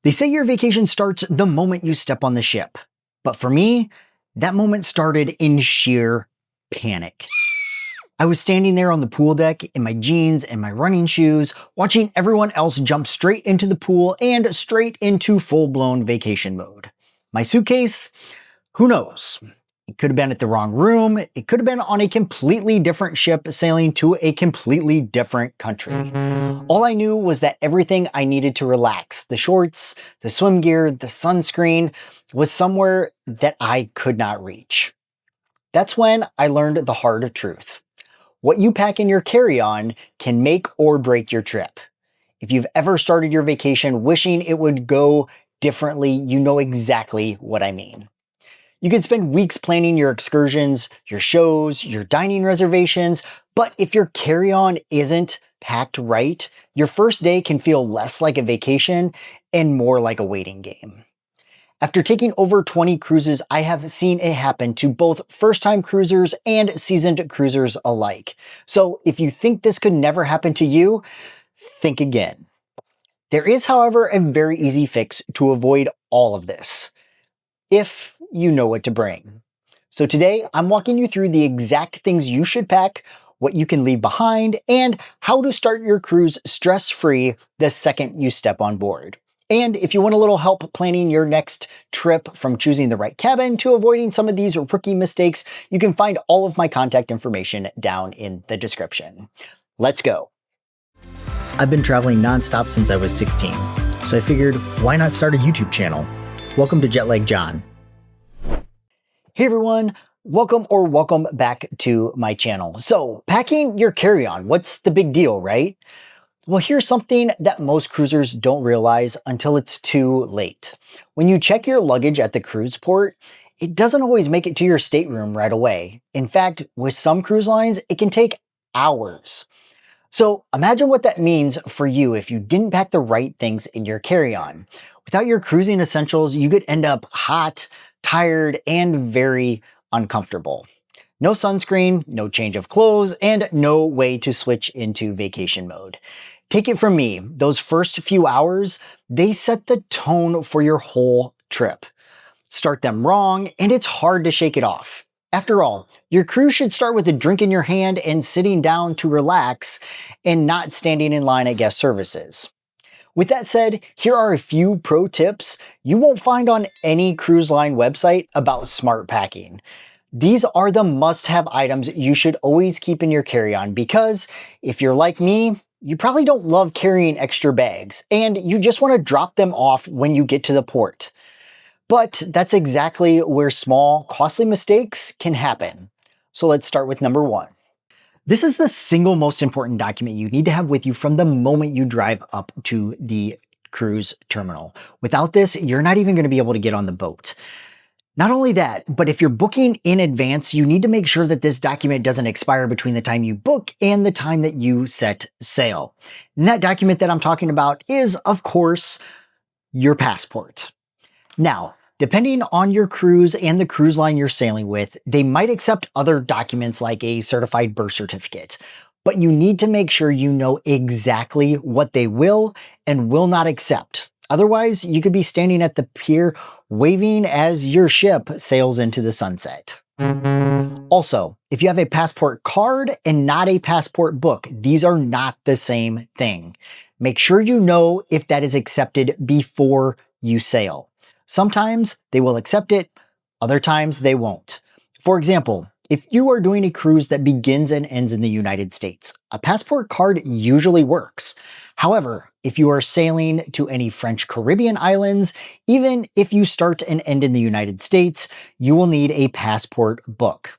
They say your vacation starts the moment you step on the ship. But for me, that moment started in sheer panic. I was standing there on the pool deck in my jeans and my running shoes, watching everyone else jump straight into the pool and straight into full-blown vacation mode. My suitcase? Who knows? It could have been at the wrong room. It could have been on a completely different ship sailing to a completely different country. All I knew was that everything I needed to relax, the shorts, the swim gear, the sunscreen, was somewhere that I could not reach. That's when I learned the hard truth. What you pack in your carry-on can make or break your trip. If you've ever started your vacation wishing it would go differently, you know exactly what I mean. You could spend weeks planning your excursions, your shows, your dining reservations, but if your carry-on isn't packed right, your first day can feel less like a vacation and more like a waiting game. After taking over 20 cruises, I have seen it happen to both first-time cruisers and seasoned cruisers alike. So if you think this could never happen to you, think again. There is, however, a very easy fix to avoid all of this, if you know what to bring. So today, I'm walking you through the exact things you should pack, what you can leave behind, and how to start your cruise stress-free the second you step on board. And if you want a little help planning your next trip, from choosing the right cabin to avoiding some of these rookie mistakes, you can find all of my contact information down in the description. Let's go. I've been traveling nonstop since I was 16, so I figured, why not start a YouTube channel? Welcome to Jetlag John. Hey everyone, welcome back to my channel. So, packing your carry-on, what's the big deal, right? Well, here's something that most cruisers don't realize until it's too late. When you check your luggage at the cruise port, it doesn't always make it to your stateroom right away. In fact, with some cruise lines, it can take hours. So imagine what that means for you if you didn't pack the right things in your carry-on. Without your cruising essentials, you could end up hot, tired, and very uncomfortable. No sunscreen, no change of clothes, and no way to switch into vacation mode. Take it from me, those first few hours, they set the tone for your whole trip. Start them wrong, and it's hard to shake it off. After all, your cruise should start with a drink in your hand and sitting down to relax, and not standing in line at guest services. With that said, here are a few pro tips you won't find on any cruise line website about smart packing. These are the must-have items you should always keep in your carry-on because, if you're like me, you probably don't love carrying extra bags, and you just want to drop them off when you get to the port. But that's exactly where small, costly mistakes can happen. So let's start with number 1. This is the single most important document you need to have with you from the moment you drive up to the cruise terminal. Without this, you're not even going to be able to get on the boat. Not only that, but if you're booking in advance, you need to make sure that this document doesn't expire between the time you book and the time that you set sail. And that document that I'm talking about is, of course, your passport. Now, depending on your cruise and the cruise line you're sailing with, they might accept other documents like a certified birth certificate, but you need to make sure you know exactly what they will and will not accept. Otherwise, you could be standing at the pier waving as your ship sails into the sunset. Also, if you have a passport card and not a passport book, these are not the same thing. Make sure you know if that is accepted before you sail. Sometimes they will accept it, other times they won't. For example, if you are doing a cruise that begins and ends in the United States, a passport card usually works. However, if you are sailing to any French Caribbean islands, even if you start and end in the United States, you will need a passport book.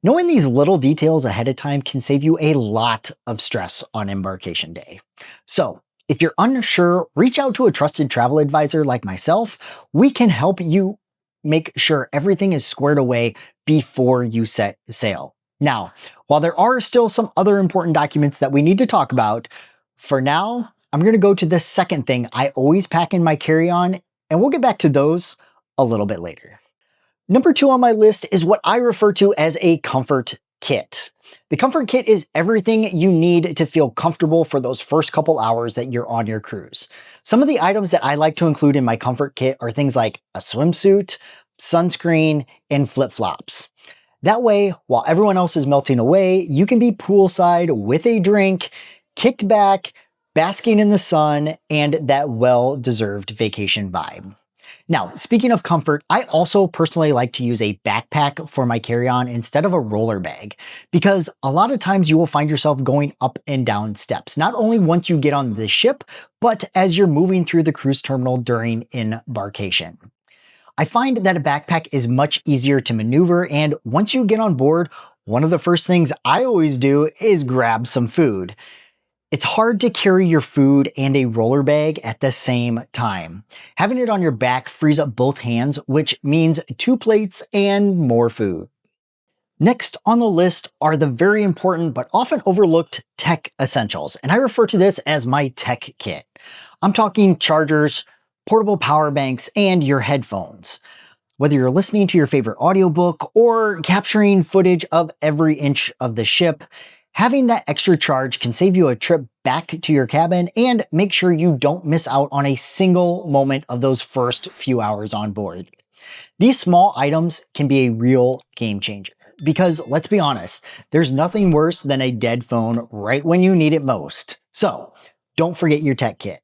Knowing these little details ahead of time can save you a lot of stress on embarkation day. So, if you're unsure, reach out to a trusted travel advisor like myself. We can help you make sure everything is squared away before you set sail. Now, while there are still some other important documents that we need to talk about, for now, I'm going to go to the second thing I always pack in my carry-on, and we'll get back to those a little bit later. Number 2 on my list is what I refer to as a comfort kit. The comfort kit is everything you need to feel comfortable for those first couple hours that you're on your cruise. Some of the items that I like to include in my comfort kit are things like a swimsuit, sunscreen, and flip-flops. That way, while everyone else is melting away, you can be poolside with a drink, kicked back, basking in the sun, and that well-deserved vacation vibe. Now, speaking of comfort, I also personally like to use a backpack for my carry-on instead of a roller bag, because a lot of times you will find yourself going up and down steps, not only once you get on the ship, but as you're moving through the cruise terminal during embarkation. I find that a backpack is much easier to maneuver, and once you get on board, one of the first things I always do is grab some food. It's hard to carry your food and a roller bag at the same time. Having it on your back frees up both hands, which means 2 plates and more food. Next on the list are the very important but often overlooked tech essentials, and I refer to this as my tech kit. I'm talking chargers, portable power banks, and your headphones. Whether you're listening to your favorite audiobook or capturing footage of every inch of the ship, having that extra charge can save you a trip back to your cabin and make sure you don't miss out on a single moment of those first few hours on board. These small items can be a real game changer because, let's be honest, there's nothing worse than a dead phone right when you need it most. So, don't forget your tech kit.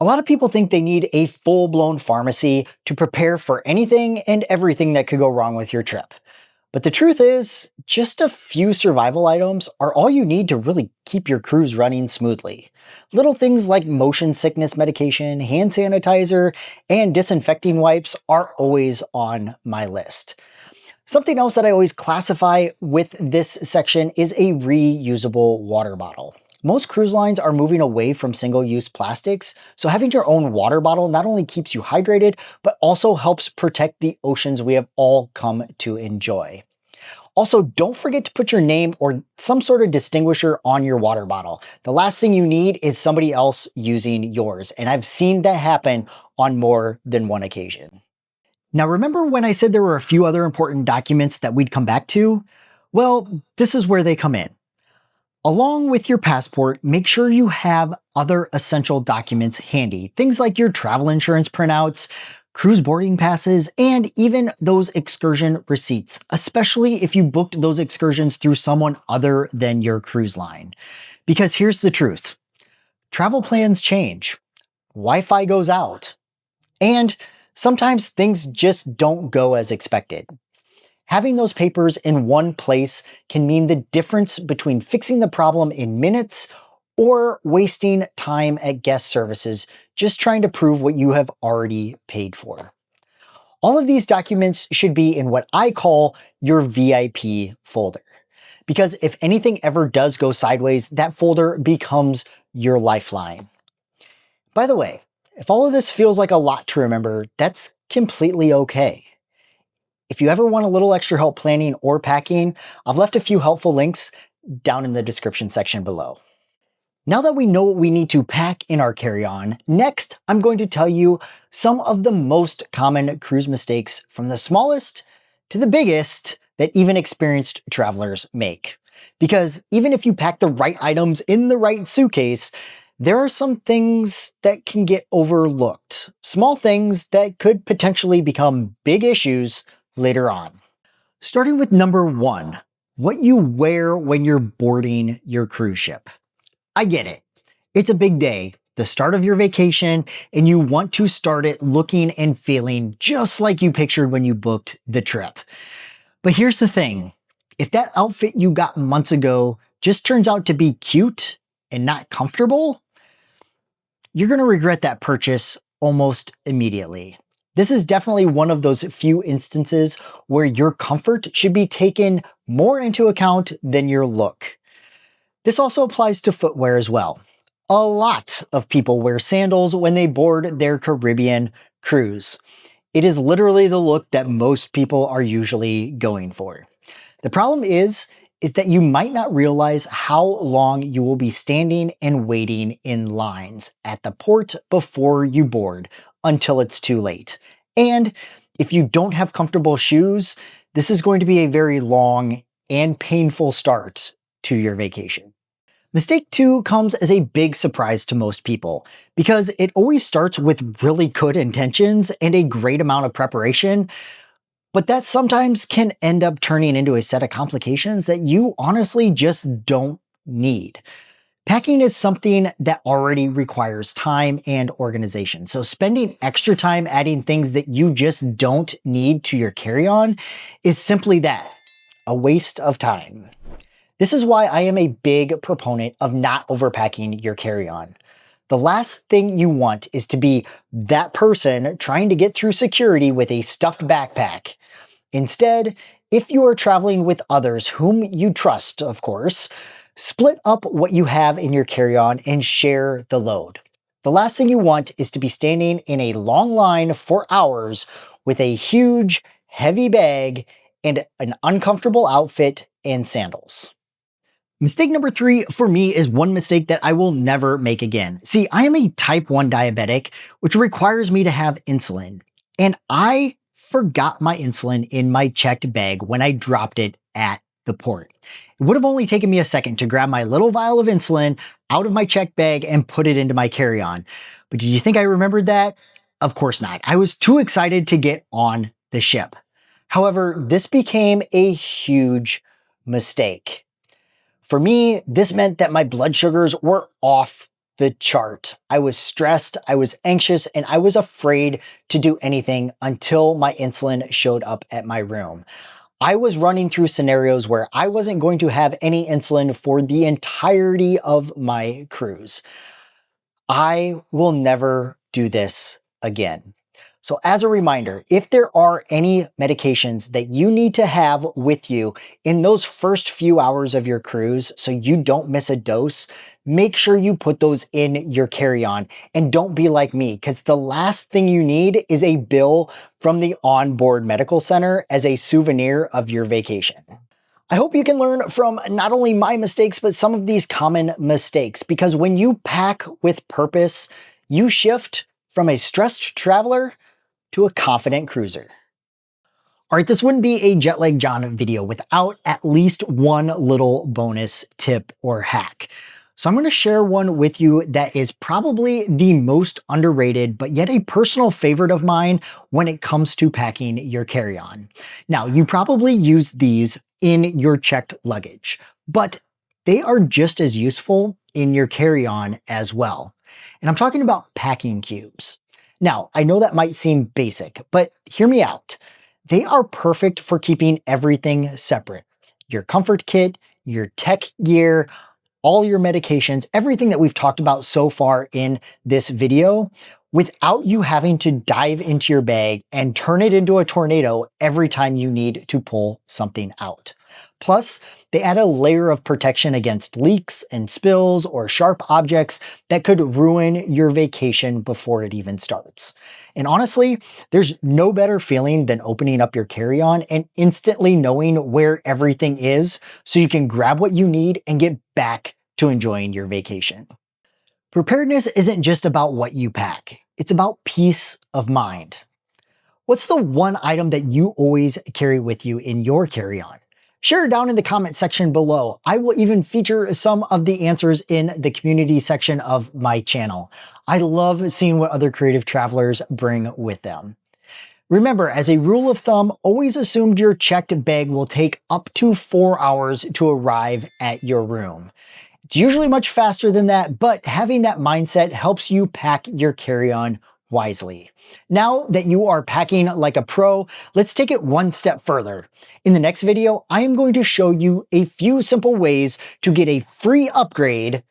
A lot of people think they need a full-blown pharmacy to prepare for anything and everything that could go wrong with your trip. But the truth is, just a few survival items are all you need to really keep your cruise running smoothly. Little things like motion sickness medication, hand sanitizer, and disinfecting wipes are always on my list. Something else that I always classify with this section is a reusable water bottle. Most cruise lines are moving away from single-use plastics, so having your own water bottle not only keeps you hydrated, but also helps protect the oceans we have all come to enjoy. Also, don't forget to put your name or some sort of distinguisher on your water bottle. The last thing you need is somebody else using yours, and I've seen that happen on more than one occasion. Now, remember when I said there were a few other important documents that we'd come back to? Well, this is where they come in. Along with your passport, make sure you have other essential documents handy. Things like your travel insurance printouts, cruise boarding passes, and even those excursion receipts, especially if you booked those excursions through someone other than your cruise line. Because here's the truth. Travel plans change. Wi-Fi goes out. And sometimes things just don't go as expected. Having those papers in one place can mean the difference between fixing the problem in minutes or wasting time at guest services just trying to prove what you have already paid for. All of these documents should be in what I call your VIP folder. Because if anything ever does go sideways, that folder becomes your lifeline. By the way, if all of this feels like a lot to remember, that's completely okay. If you ever want a little extra help planning or packing, I've left a few helpful links down in the description section below. Now that we know what we need to pack in our carry-on, next I'm going to tell you some of the most common cruise mistakes from the smallest to the biggest that even experienced travelers make. Because even if you pack the right items in the right suitcase, there are some things that can get overlooked. Small things that could potentially become big issues later on. Starting with number 1, what you wear when you're boarding your cruise ship. I get it. It's a big day, the start of your vacation, and you want to start it looking and feeling just like you pictured when you booked the trip. But here's the thing. If that outfit you got months ago just turns out to be cute and not comfortable, you're going to regret that purchase almost immediately. This is definitely one of those few instances where your comfort should be taken more into account than your look. This also applies to footwear as well. A lot of people wear sandals when they board their Caribbean cruise. It is literally the look that most people are usually going for. The problem is that you might not realize how long you will be standing and waiting in lines at the port before you board until it's too late. And if you don't have comfortable shoes, this is going to be a very long and painful start to your vacation. Mistake 2 comes as a big surprise to most people because it always starts with really good intentions and a great amount of preparation, but that sometimes can end up turning into a set of complications that you honestly just don't need. Packing is something that already requires time and organization, so spending extra time adding things that you just don't need to your carry-on is simply that, a waste of time. This is why I am a big proponent of not overpacking your carry-on. The last thing you want is to be that person trying to get through security with a stuffed backpack. Instead, if you are traveling with others whom you trust, of course, split up what you have in your carry-on and share the load. The last thing you want is to be standing in a long line for hours with a huge, heavy bag and an uncomfortable outfit and sandals. Mistake number 3 for me is one mistake that I will never make again. See, I am a type 1 diabetic, which requires me to have insulin. And I forgot my insulin in my checked bag when I dropped it at the port. It would have only taken me a second to grab my little vial of insulin out of my checked bag and put it into my carry-on. But did you think I remembered that? Of course not. I was too excited to get on the ship. However, this became a huge mistake. For me, this meant that my blood sugars were off the chart. I was stressed, I was anxious, and I was afraid to do anything until my insulin showed up at my room. I was running through scenarios where I wasn't going to have any insulin for the entirety of my cruise. I will never do this again. So as a reminder, if there are any medications that you need to have with you in those first few hours of your cruise so you don't miss a dose, make sure you put those in your carry-on and don't be like me, because the last thing you need is a bill from the onboard medical center as a souvenir of your vacation. I hope you can learn from not only my mistakes, but some of these common mistakes, because when you pack with purpose, you shift from a stressed traveler to a confident cruiser. All right, this wouldn't be a Jet Lag John video without at least one little bonus tip or hack. So I'm going to share one with you that is probably the most underrated, but yet a personal favorite of mine when it comes to packing your carry-on. Now, you probably use these in your checked luggage, but they are just as useful in your carry-on as well. And I'm talking about packing cubes. Now, I know that might seem basic, but hear me out. They are perfect for keeping everything separate. Your comfort kit, your tech gear, all your medications, everything that we've talked about so far in this video, without you having to dive into your bag and turn it into a tornado every time you need to pull something out. Plus, they add a layer of protection against leaks and spills or sharp objects that could ruin your vacation before it even starts. And honestly, there's no better feeling than opening up your carry-on and instantly knowing where everything is so you can grab what you need and get back to enjoying your vacation. Preparedness isn't just about what you pack, it's about peace of mind. What's the one item that you always carry with you in your carry-on? Share it down in the comment section below. I will even feature some of the answers in the community section of my channel. I love seeing what other creative travelers bring with them. Remember, as a rule of thumb, always assume your checked bag will take up to 4 hours to arrive at your room. It's usually much faster than that, but having that mindset helps you pack your carry-on wisely. Now that you are packing like a pro, let's take it one step further. In the next video, I am going to show you a few simple ways to get a free upgrade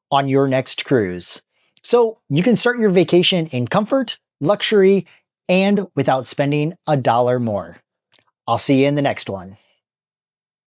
on your next cruise, so you can start your vacation in comfort, luxury, and without spending $1 more. I'll see you in the next one.